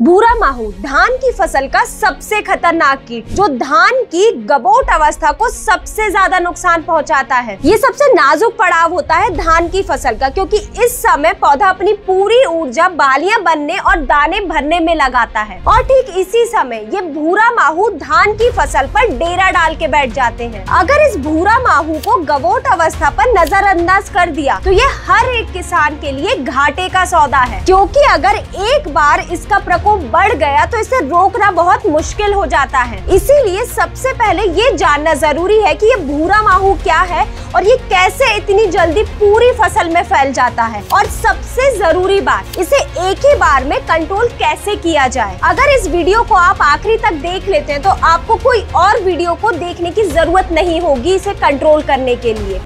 भूरा माहू धान की फसल का सबसे खतरनाक कीट जो धान की गबोट अवस्था को सबसे ज्यादा नुकसान पहुंचाता है। ये सबसे नाजुक पड़ाव होता है धान की फसल का, क्योंकि इस समय पौधा अपनी पूरी ऊर्जा बालियां बनने और दाने भरने में लगाता है और ठीक इसी समय ये भूरा माहू धान की फसल पर डेरा डाल के बैठ जाते हैं। अगर इस भूरा माहू को गबोट अवस्था पर नजरअंदाज कर दिया तो ये हर एक किसान के लिए घाटे का सौदा है, क्योंकि अगर एक बार इसका प्रकोप बढ़ गया तो इसे रोकना बहुत मुश्किल हो जाता है। इसीलिए सबसे पहले ये जानना जरूरी है कि ये भूरा माहू क्या है और ये कैसे इतनी जल्दी पूरी फसल में फैल जाता है, और सबसे जरूरी बात, इसे एक ही बार में कंट्रोल कैसे किया जाए। अगर इस वीडियो को आप आखिरी तक देख लेते हैं तो आपको कोई और वीडियो को देखने की जरूरत नहीं होगी इसे कंट्रोल करने के लिए।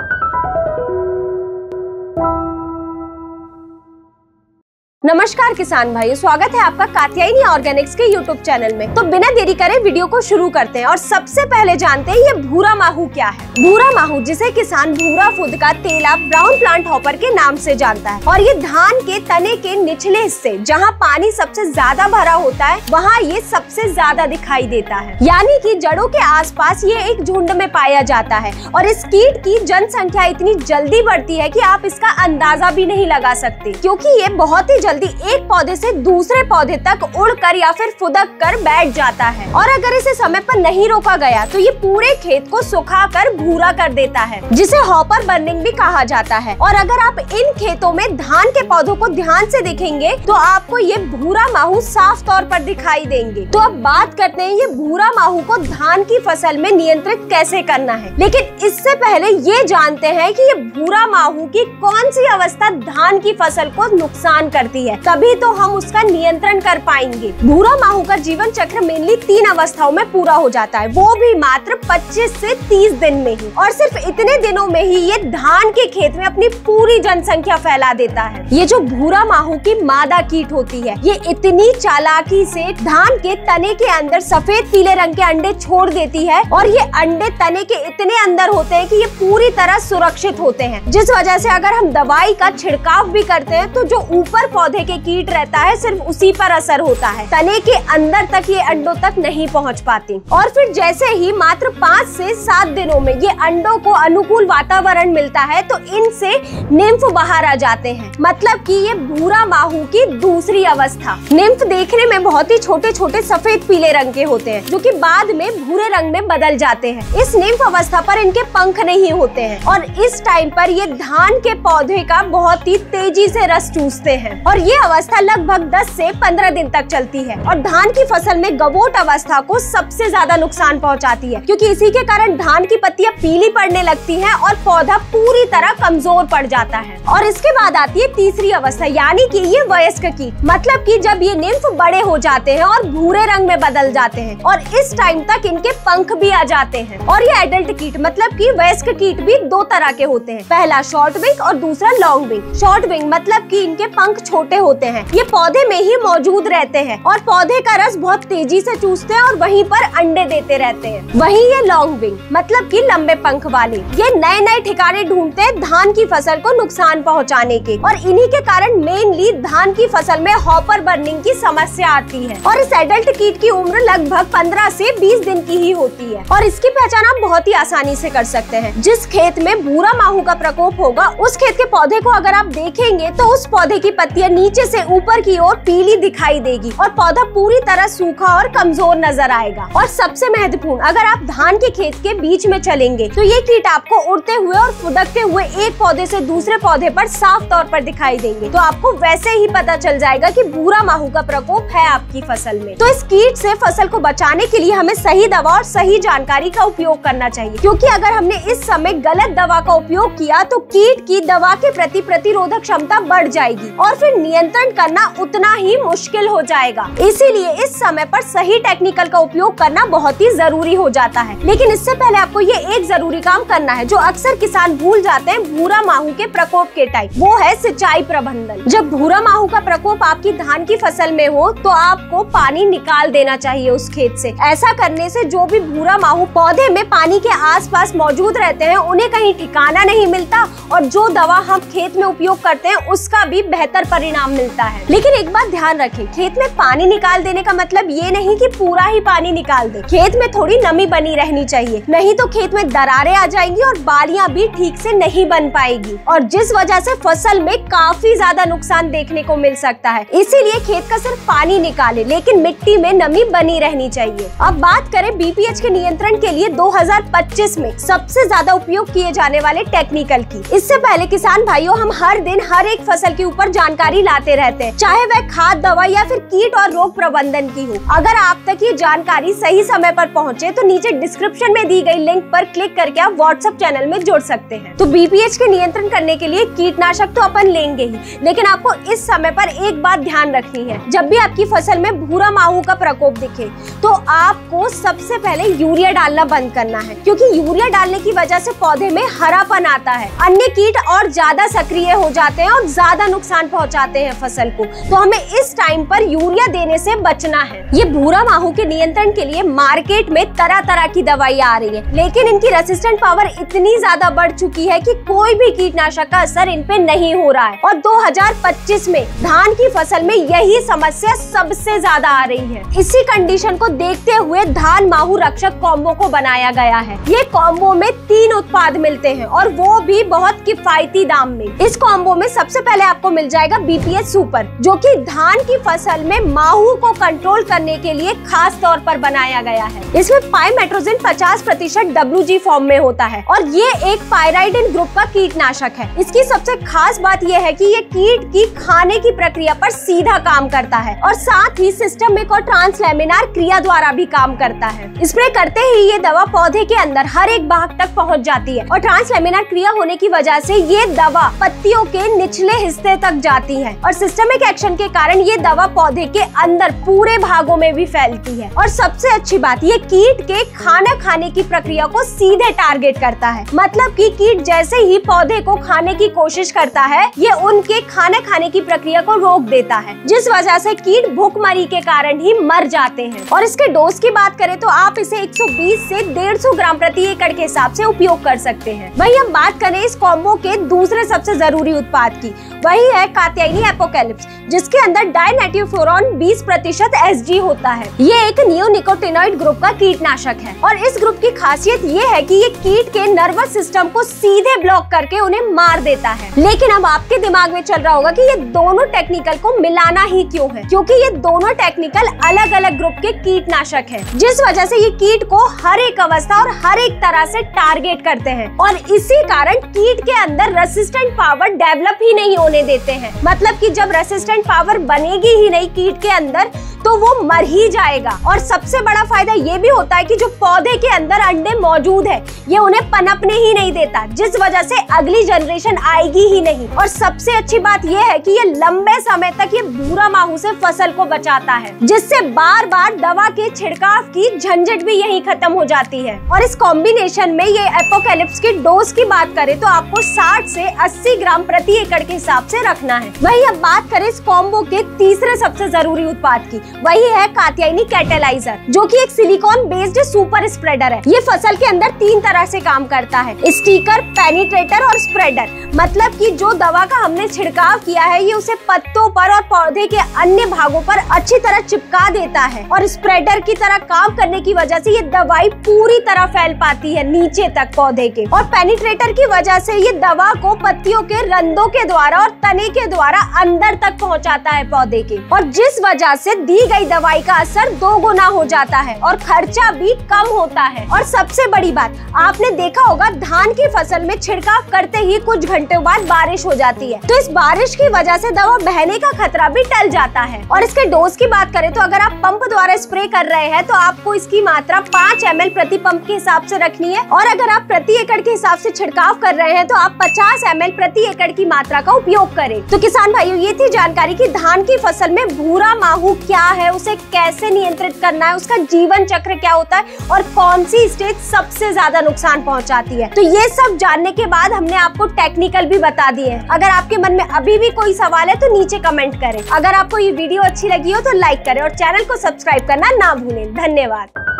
नमस्कार किसान भाइयों, स्वागत है आपका कात्यायनी ऑर्गेनिक्स के यूट्यूब चैनल में। तो बिना देरी करे वीडियो को शुरू करते हैं और सबसे पहले जानते हैं ये भूरा माहू क्या है। भूरा माहू, जिसे किसान भूरा फुद का तेला ब्राउन प्लांट हॉपर के नाम से जानता है, और ये धान के तने के निचले हिस्से जहाँ पानी सबसे ज्यादा भरा होता है वहाँ ये सबसे ज्यादा दिखाई देता है, यानी कि जड़ों के आसपास ये एक झुंड में पाया जाता है। और इस कीट की जनसंख्या इतनी जल्दी बढ़ती है कि आप इसका अंदाजा भी नहीं लगा सकते, क्योंकि ये बहुत ही जल्दी एक पौधे से दूसरे पौधे तक उड़कर या फिर फुदक कर बैठ जाता है। और अगर इसे समय पर नहीं रोका गया तो ये पूरे खेत को सुखाकर भूरा कर देता है, जिसे हॉपर बर्निंग भी कहा जाता है। और अगर आप इन खेतों में धान के पौधों को ध्यान से देखेंगे तो आपको ये भूरा माहू साफ तौर पर दिखाई देंगे। तो अब बात करते हैं ये भूरा माहू को धान की फसल में नियंत्रित कैसे करना है। लेकिन इससे पहले ये जानते हैं कि ये भूरा माहू की कौन सी अवस्था धान की फसल को नुकसान करती है, तभी तो हम उसका नियंत्रण कर पाएंगे। भूरा माहू का जीवन चक्र मेनली 3 अवस्थाओं में पूरा हो जाता है, वो भी मात्र 25 से 30 दिन में ही। और सिर्फ इतने दिनों में ही ये धान के खेत में अपनी पूरी जनसंख्या फैला देता है। ये जो भूरा माहू की मादा कीट होती है, ये इतनी चालाकी से धान के तने के अंदर सफेद पीले रंग के अंडे छोड़ देती है, और ये अंडे तने के इतने अंदर होते हैं कि ये पूरी तरह सुरक्षित होते हैं, जिस वजह से अगर हम दवाई का छिड़काव भी करते हैं तो जो ऊपर पौधे के कीट रहता है सिर्फ उसी पर असर होता है, तने के अंदर तक ये अंडों तक नहीं पहुंच पाती। और फिर जैसे ही मात्र 5 से 7 दिनों में ये अंडों को अनुकूल वातावरण मिलता है तो इनसे निम्फ बाहर आ जाते हैं, मतलब कि ये भूरा माहू की दूसरी अवस्था। निम्फ देखने में बहुत ही छोटे छोटे सफेद पीले रंग के होते हैं, जो कि बाद में भूरे रंग में बदल जाते हैं। इस निम्फ अवस्था पर इनके पंख नहीं होते हैं, और इस टाइम पर ये धान के पौधे का बहुत ही तेजी से रस चूसते हैं, और ये अवस्था लगभग 10 से 15 दिन तक चलती है। और धान की फसल में गबोट अवस्था को सबसे ज्यादा नुकसान पहुंचाती है, क्योंकि इसी के कारण धान की पत्तियां पीली पड़ने लगती हैं और पौधा पूरी तरह कमजोर पड़ जाता है। और इसके बाद आती है तीसरी अवस्था, यानी कि ये वयस्क कीट, मतलब कि जब ये निम्फ बड़े हो जाते हैं और भूरे रंग में बदल जाते हैं, और इस टाइम तक इनके पंख भी आ जाते हैं। और ये एडल्ट कीट, मतलब कि वयस्क कीट भी 2 तरह के होते हैं, पहला शॉर्ट विंग और दूसरा लॉन्ग विंग। शॉर्ट विंग मतलब कि इनके पंख छोटे होते हैं, ये पौधे में ही मौजूद रहते हैं और पौधे का रस बहुत तेजी से चूसते हैं और वहीं पर अंडे देते रहते हैं। वहीं ये लॉन्ग विंग, मतलब कि लंबे पंख वाले, ये नए नए ठिकाने ढूंढते हैं धान की फसल को नुकसान पहुंचाने के, और इन्हीं के कारण मेनली धान की फसल में हॉपर बर्निंग की समस्या आती है। और इस एडल्ट कीट की उम्र लगभग 15 से 20 दिन की ही होती है, और इसकी पहचान आप बहुत ही आसानी से कर सकते हैं। जिस खेत में भूरा माहू का प्रकोप होगा उस खेत के पौधे को अगर आप देखेंगे तो उस पौधे की पत्तियां नीचे से ऊपर की ओर पीली दिखाई देगी और पौधा पूरी तरह सूखा और कमजोर नजर आएगा। और सबसे महत्वपूर्ण, अगर आप धान के खेत के बीच में चलेंगे तो ये कीट आपको उड़ते हुए और फुदकते हुए एक पौधे से दूसरे पौधे पर साफ तौर पर दिखाई देंगे, तो आपको वैसे ही पता चल जाएगा कि भूरा माहू का प्रकोप है आपकी फसल में। तो इस कीट से फसल को बचाने के लिए हमें सही दवा और सही जानकारी का उपयोग करना चाहिए, क्योंकि अगर हमने इस समय गलत दवा का उपयोग किया तो कीट की दवा के प्रति प्रतिरोधक क्षमता बढ़ जाएगी और फिर नियंत्रण करना उतना ही मुश्किल हो जाएगा। इसीलिए इस समय पर सही टेक्निकल का उपयोग करना बहुत ही जरूरी हो जाता है। लेकिन इससे पहले आपको ये एक जरूरी काम करना है जो अक्सर किसान भूल जाते हैं भूरा माहू के प्रकोप के टाइम, वो है सिंचाई प्रबंधन। जब भूरा माहू का प्रकोप आपकी धान की फसल में हो तो आपको पानी निकाल देना चाहिए उस खेत से। ऐसा करने से जो भी भूरा माहू पौधे में पानी के आसपास मौजूद रहते हैं उन्हें कहीं ठिकाना नहीं मिलता, और जो दवा हम खेत में उपयोग करते हैं उसका भी बेहतर परिणाम इनाम मिलता है। लेकिन एक बात ध्यान रखें, खेत में पानी निकाल देने का मतलब ये नहीं कि पूरा ही पानी निकाल दे। खेत में थोड़ी नमी बनी रहनी चाहिए, नहीं तो खेत में दरारें आ जाएंगी और बालियां भी ठीक से नहीं बन पाएगी, और जिस वजह से फसल में काफी ज्यादा नुकसान देखने को मिल सकता है। इसीलिए खेत का सिर्फ पानी निकाले, लेकिन मिट्टी में नमी बनी रहनी चाहिए। अब बात करें बीपीएच के नियंत्रण के लिए 2025 में सबसे ज्यादा उपयोग किए जाने वाले टेक्निकल की। इससे पहले किसान भाइयों, हम हर दिन हर एक फसल के ऊपर जानकारी लाते रहते हैं, चाहे वह खाद, दवा या फिर कीट और रोग प्रबंधन की हो। अगर आप तक ये जानकारी सही समय पर पहुंचे तो नीचे डिस्क्रिप्शन में दी गई लिंक पर क्लिक करके आप व्हाट्सएप चैनल में जुड़ सकते हैं। तो बीपीएच के नियंत्रण करने के लिए कीटनाशक तो अपन लेंगे ही, लेकिन आपको इस समय पर एक बात ध्यान रखनी है। जब भी आपकी फसल में भूरा माहू का प्रकोप दिखे तो आपको सबसे पहले यूरिया डालना बंद करना है, क्योंकि यूरिया डालने की वजह से पौधे में हरापन आता है, अन्य कीट और ज्यादा सक्रिय हो जाते हैं और ज्यादा नुकसान पहुंचाते हैं फसल को। तो हमें इस टाइम पर यूरिया देने से बचना है। ये भूरा माहू के नियंत्रण के लिए मार्केट में तरह तरह की दवाइयाँ आ रही है, लेकिन इनकी रेसिस्टेंट पावर इतनी ज्यादा बढ़ चुकी है कि कोई भी कीटनाशक का असर इन पे नहीं हो रहा है। और 2025 में धान की फसल में यही समस्या सबसे ज्यादा आ रही है। इसी कंडीशन को देखते हुए धान माहू रक्षक कॉम्बो को बनाया गया है। ये कॉम्बो में 3 उत्पाद मिलते हैं और वो भी बहुत किफायती दाम में। इस कॉम्बो में सबसे पहले आपको मिल जाएगा बीपीएच सुपर, जो कि धान की फसल में माहू को कंट्रोल करने के लिए खास तौर पर बनाया गया है। इसमें पाइमेट्रोजिन 50% WG फॉर्म में होता है और ये एक पायराइडिन ग्रुप का कीटनाशक है। इसकी सबसे खास बात यह है कि ये कीट की खाने की प्रक्रिया पर सीधा काम करता है और साथ ही सिस्टमिक और ट्रांसलेमिनार क्रिया द्वारा भी काम करता है। स्प्रे करते ही ये दवा पौधे के अंदर हर एक भाग तक पहुंच जाती है और ट्रांसलेमिनार क्रिया होने की वजह से ये दवा पत्तियों के निचले हिस्से तक जाती है और सिस्टमिक एक्शन के कारण ये दवा पौधे के अंदर पूरे भागों में भी फैलती है। और सबसे अच्छी बात, ये कीट के खाना खाने की प्रक्रिया को सीधे टारगेट करता है, मतलब कि कीट जैसे ही पौधे को खाने की कोशिश करता है, ये उनके खाना खाने की प्रक्रिया को रोक देता है, जिस वजह से कीट भूखमरी के कारण ही मर जाते हैं। और इसके डोज की बात करें तो आप इसे 120 से 150 ग्राम प्रति एकड़ के हिसाब से उपयोग कर सकते हैं। वही हम बात करें इस कॉम्बो के दूसरे सबसे जरूरी उत्पाद की, वही है कात्यायनी एपोकैलिप्स, जिसके अंदर डाइनेटियोफोरॉन 20% SG होता है। ये एक नियोनिकोटिनॉइड ग्रुप का कीटनाशक है और इस ग्रुप की खासियत ये है कि ये कीट के नर्वस सिस्टम को सीधे ब्लॉक करके उन्हें मार देता है। लेकिन अब आपके दिमाग में चल रहा होगा कि ये दोनों टेक्निकल को मिलाना ही क्यों है, क्योंकि ये दोनों टेक्निकल अलग अलग ग्रुप के कीटनाशक हैं, जिस वजह से ये कीट को हर एक अवस्था और हर एक तरह से टारगेट करते हैं और इसी कारण कीट के अंदर रेसिस्टेंट पावर डेवलप ही नहीं होने देते हैं। मतलब कि जब रेसिस्टेंट पावर बनेगी ही नहीं कीट के अंदर तो वो मर ही जाएगा। और सबसे बड़ा फायदा ये भी होता है कि जो पौधे के अंदर अंडे मौजूद है ये उन्हें पनपने ही नहीं देता, जिस वजह से अगली जनरेशन आएगी ही नहीं। और सबसे अच्छी बात ये है कि ये लंबे समय तक ये भूरा माहू से फसल को बचाता है, जिससे बार बार दवा के छिड़काव की झंझट भी यही खत्म हो जाती है। और इस कॉम्बिनेशन में ये एपोकैलिप्स की डोज की बात करें तो आपको 60 से 80 ग्राम प्रति एकड़ के हिसाब से रखना है। वही अब बात करें इस कॉम्बो के तीसरे सबसे जरूरी उत्पाद की, वही है कात्यायनी कैटेलाइजर, जो कि एक सिलिकॉन बेस्ड सुपर स्प्रेडर है। ये फसल के अंदर 3 तरह से काम करता है, स्टिकर, पेनिट्रेटर और स्प्रेडर। मतलब कि जो दवा का हमने छिड़काव किया है ये उसे पत्तों पर और पौधे के अन्य भागों पर अच्छी तरह चिपका देता है और स्प्रेडर की तरह काम करने की वजह से ये दवाई पूरी तरह फैल पाती है नीचे तक पौधे के। और पेनिट्रेटर की वजह से ये दवा को पत्तियों के रंध्रों के द्वारा और तने के द्वारा अंदर तक पहुंचाता है पौधे के, और जिस वजह से दी गई दवाई का असर 2 गुना हो जाता है और खर्चा भी कम होता है। और सबसे बड़ी बात, आपने देखा होगा धान की फसल में छिड़काव करते ही कुछ घंटों बाद बारिश हो जाती है, तो इस बारिश की वजह से दवा बहने का खतरा भी टल जाता है। और इसके डोज की बात करें तो अगर आप पंप द्वारा स्प्रे कर रहे हैं तो आपको इसकी मात्रा 5 ml प्रति पंप के हिसाब से रखनी है, और अगर आप प्रति एकड़ के हिसाब से छिड़काव कर रहे हैं तो आप 50 ml प्रति एकड़ की मात्रा का उपयोग करें। तो किसान भाइयों, ये थी जानकारी कि धान की फसल में भूरा माहू क्या है, उसे कैसे नियंत्रित करना है, उसका जीवन चक्र क्या होता है और कौन सी स्टेज सबसे ज्यादा नुकसान पहुंचाती है। तो ये सब जानने के बाद हमने आपको टेक्निकल भी बता दिए हैं। अगर आपके मन में अभी भी कोई सवाल है तो नीचे कमेंट करें। अगर आपको ये वीडियो अच्छी लगी हो तो लाइक करें और चैनल को सब्सक्राइब करना ना भूलें। धन्यवाद।